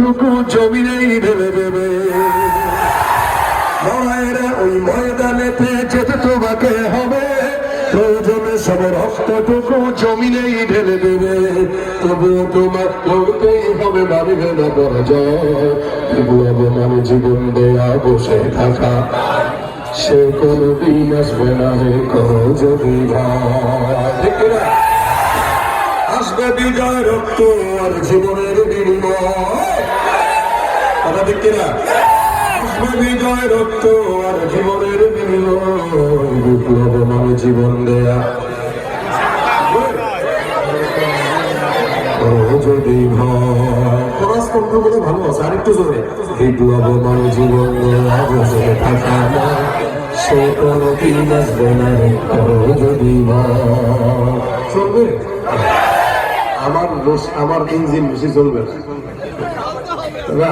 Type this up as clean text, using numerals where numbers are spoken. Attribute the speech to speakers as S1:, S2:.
S1: রক্তটুকু জমিনেই ঢেলে দেবে। লড়াইয়ের ওই ময়দানেতে যেতে তোমাকে হবে, প্রয়োজনে সব রক্তটুকু জমিনেই ঢেলে দেবে। তবুও তোমার লড়তেই হবে, মানবে না পরাজয়। বিপ্লব মানে জীবন দেয়া বসে থাকা, সে কোনদিন আসবে না রে করো যদি ভয়। আসবে বিজয় রক্ত আর জীবনের বিনিময়, কথা ঠিক কিনা? আসবে বিজয় রক্ত আর জীবনের বিনিময়। বিপ্লব মানে জীবন দেয়া যদি ভয়। খরচ কণ্ঠ বলে ভালো আছে, আরেকটু জোরে। বিপ্লব মানে জীবন দেয়া বসে থাকা না, সে কোনদিন আসবে না রে করো যদি ভয়। চলবে? আমার ইঞ্জিন বেশি চলবে না।